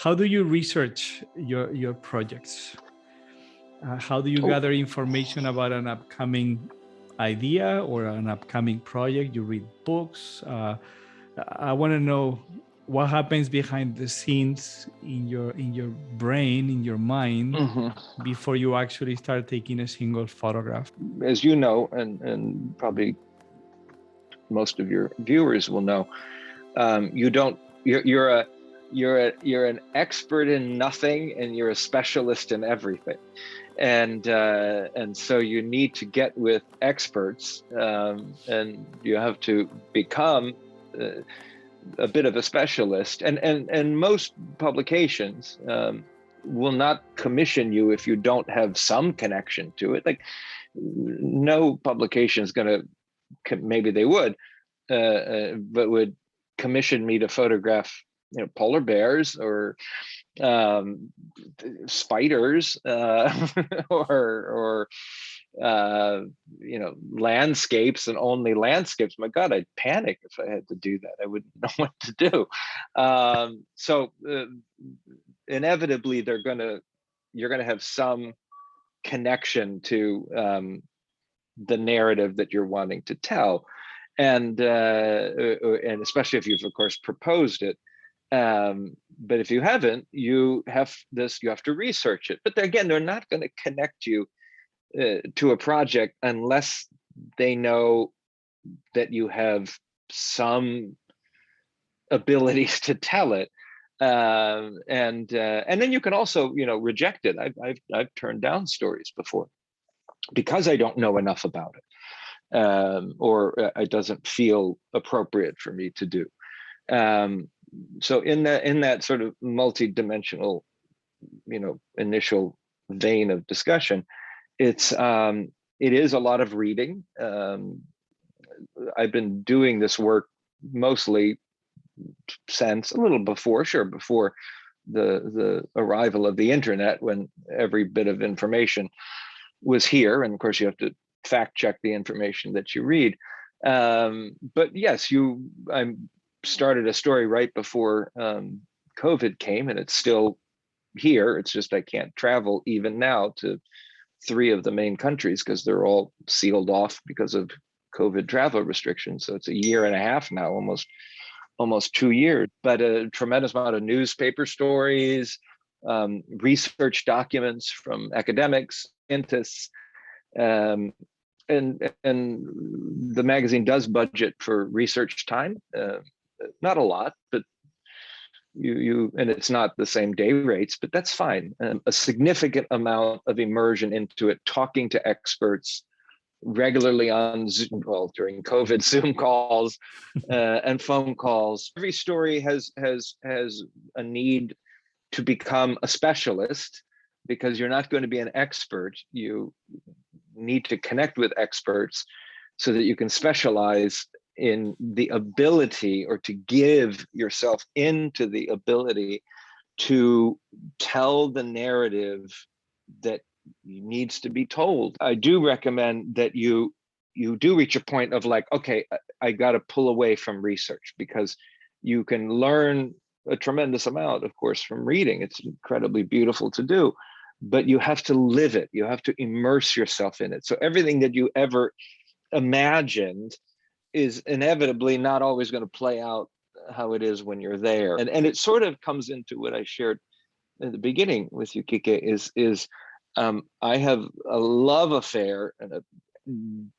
How do you research your projects? How do you Oh, gather information about an upcoming idea or an upcoming project? You read books. I want to know what happens behind the scenes in your brain, in your mind, mhm. before you actually start taking a single photograph. As you know, and probably most of your viewers will know, you don't. You're an expert in nothing, and you're a specialist in everything. And so you need to get with experts, and you have to become a bit of a specialist. And most publications will not commission you if you don't have some connection to it. Like, no publication is going to, maybe they would, but would commission me to photograph, polar bears or spiders, or landscapes, and only landscapes. My God, I'd panic if I had to do that. I wouldn't know what to do. So inevitably, you're gonna have some connection to the narrative that you're wanting to tell, and especially if you've, of course, proposed it. But if you haven't, you have to research it. But again, they're not going to connect you to a project unless they know that you have some abilities to tell it. And then you can also, reject it. I've turned down stories before because I don't know enough about it, or it doesn't feel appropriate for me to do. So in that sort of multi-dimensional, initial vein of discussion, it is a lot of reading. I've been doing this work mostly since a little before the arrival of the internet, when every bit of information was here, and of course you have to fact check the information that you read. But yes, I started a story right before COVID came, and it's still here. It's just I can't travel even now to 3 of the main countries because they're all sealed off because of COVID travel restrictions. So it's a year and a half now, almost 2 years. But a tremendous amount of newspaper stories, research documents from academics, scientists, and the magazine does budget for research time. Not a lot, but and it's not the same day rates, but that's fine. A significant amount of immersion into it, talking to experts regularly on Zoom, during COVID, Zoom calls and phone calls. Every story has a need to become a specialist, because you're not going to be an expert. You need to connect with experts so that you can specialize in the ability, or to give yourself into the ability to tell the narrative that needs to be told. I do recommend that you do reach a point of like, okay, I got to pull away from research, because you can learn a tremendous amount, of course, from reading. It's incredibly beautiful to do, but you have to live it. You have to immerse yourself in it. So everything that you ever imagined is inevitably not always going to play out how it is when you're there. And it sort of comes into what I shared in the beginning with you, Kike, is I have a love affair and a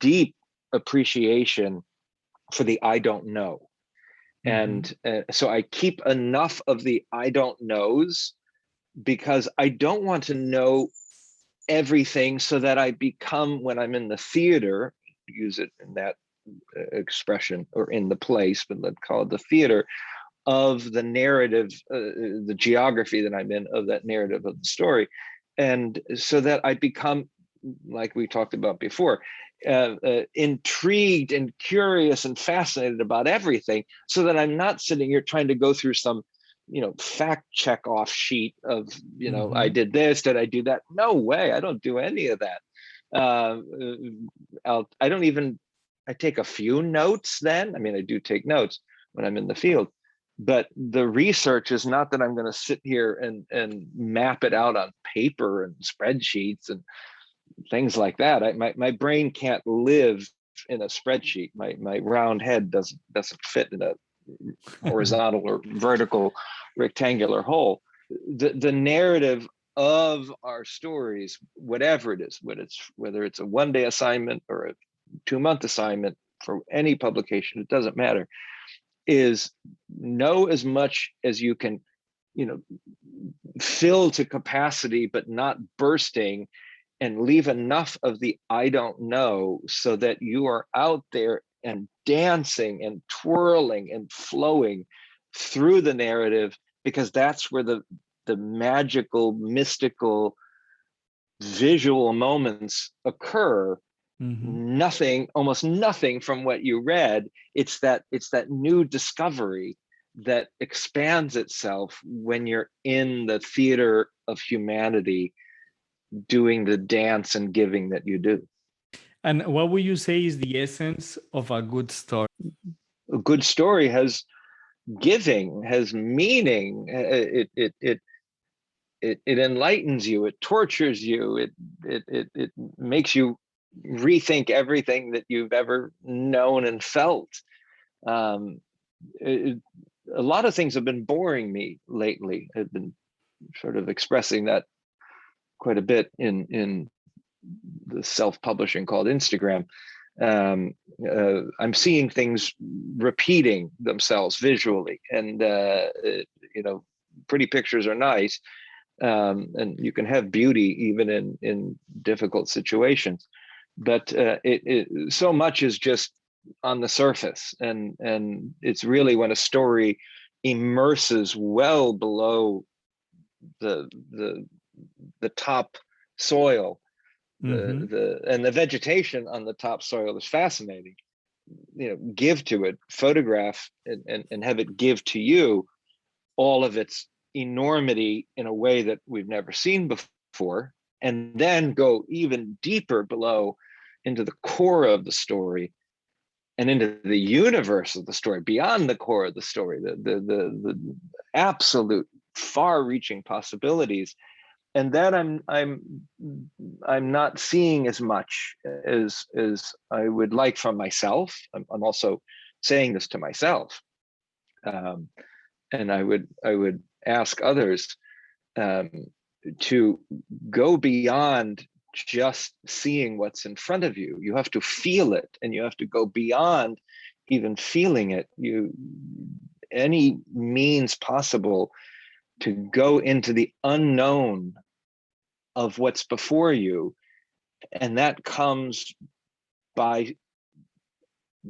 deep appreciation for the I don't know. And so I keep enough of the I don't knows, because I don't want to know everything, so that I become, when I'm in the theater, use it in that expression, or in the place, but let's call it the theater of the narrative, the geography that I'm in of that narrative of the story. And so that I become, like we talked about before, intrigued and curious and fascinated about everything, so that I'm not sitting here trying to go through some, fact check off sheet of, I did this, did I do that? No way. I don't do any of that. I take a few notes then. I mean, I do take notes when I'm in the field, But the research is not that I'm going to sit here and map it out on paper and spreadsheets and things like that. My brain can't live in a spreadsheet. My round head doesn't fit in a horizontal or vertical rectangular hole. The narrative of our stories, whatever it is, whether it's a one-day assignment or a 2-month assignment for any publication, it doesn't matter, is know as much as you can, fill to capacity, but not bursting, and leave enough of the I don't know so that you are out there and dancing and twirling and flowing through the narrative, because that's where the magical, mystical, visual moments occur. Almost nothing from what you read. It's that new discovery that expands itself when you're in the theater of humanity, doing the dance and giving that you do. And what would you say is the essence of a good story? A good story has giving, has meaning. It enlightens you. It tortures you. It makes you rethink everything that you've ever known and felt. A lot of things have been boring me lately. I've been sort of expressing that quite a bit in the self-publishing called Instagram. I'm seeing things repeating themselves visually, and pretty pictures are nice, and you can have beauty even in difficult situations, but so much is just on the surface, and it's really when a story immerses well below the top soil. And the vegetation on the top soil is fascinating. Give to it, photograph, and have it give to you all of its enormity in a way that we've never seen before, and then go even deeper below into the core of the story and into the universe of the story, beyond the core of the story, the absolute far-reaching possibilities. And that I'm not seeing as much as I would like from myself. I'm also saying this to myself, and I would ask others to go beyond just seeing what's in front of you. You have to feel it, and you have to go beyond even feeling it. Any means possible to go into the unknown of what's before you, and that comes by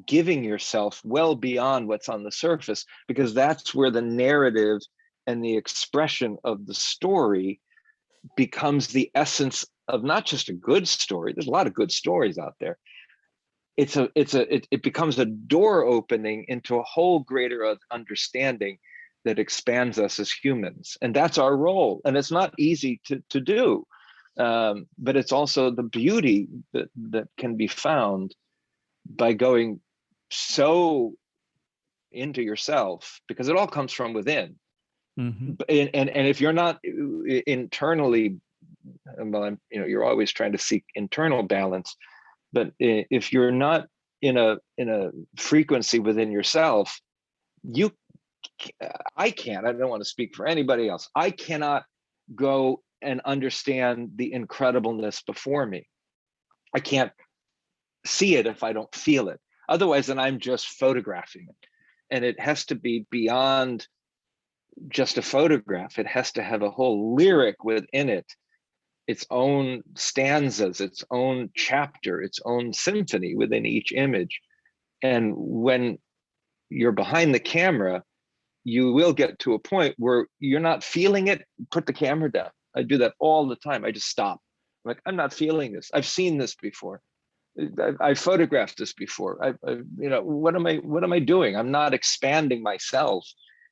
giving yourself well beyond what's on the surface, because that's where the narrative and the expression of the story becomes the essence of not just a good story. There's a lot of good stories out there. It becomes a door opening into a whole greater understanding that expands us as humans, and that's our role. And it's not easy to do, but it's also the beauty that can be found by going so into yourself, because it all comes from within. And if you're not internally, well, you're always trying to seek internal balance, but if you're not in a frequency within yourself, I don't want to speak for anybody else, I cannot go and understand the incredibleness before me. I can't see it if I don't feel it. Otherwise, then I'm just photographing it. And it has to be beyond just a photograph. It has to have a whole lyric within it, its own stanzas, its own chapter, its own symphony within each image. And when you're behind the camera, you will get to a point where you're not feeling it. Put the camera down. I do that all the time. I just stop. I'm like, I'm not feeling this. I've seen this before. I photographed this before. What am I doing? I'm not expanding myself,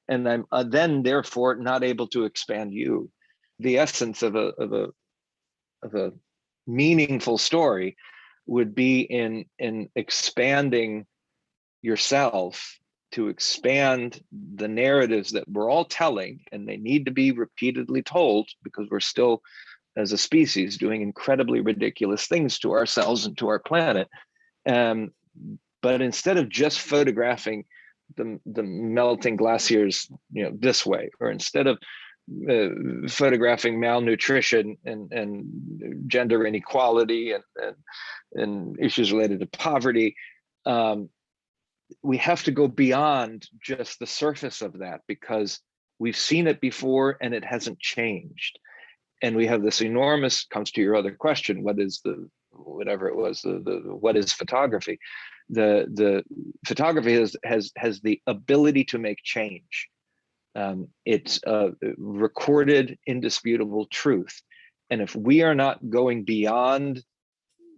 and I'm then therefore not able to expand you. The essence of a meaningful story, would be in expanding yourself, and then to expand the narratives that we're all telling, and they need to be repeatedly told because we're still, as a species, doing incredibly ridiculous things to ourselves and to our planet. But instead of just photographing the melting glaciers, this way, or instead of photographing malnutrition and gender inequality and issues related to poverty, we have to go beyond just the surface of that, because we've seen it before and it hasn't changed. And we have this enormous, comes to your other question, what is the, whatever it was, what is photography? The photography has the ability to make change. It's a recorded, indisputable truth. And if we are not going beyond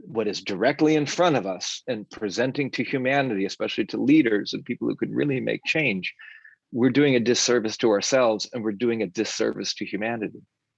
what is directly in front of us and presenting to humanity, especially to leaders and people who could really make change, we're doing a disservice to ourselves and we're doing a disservice to humanity.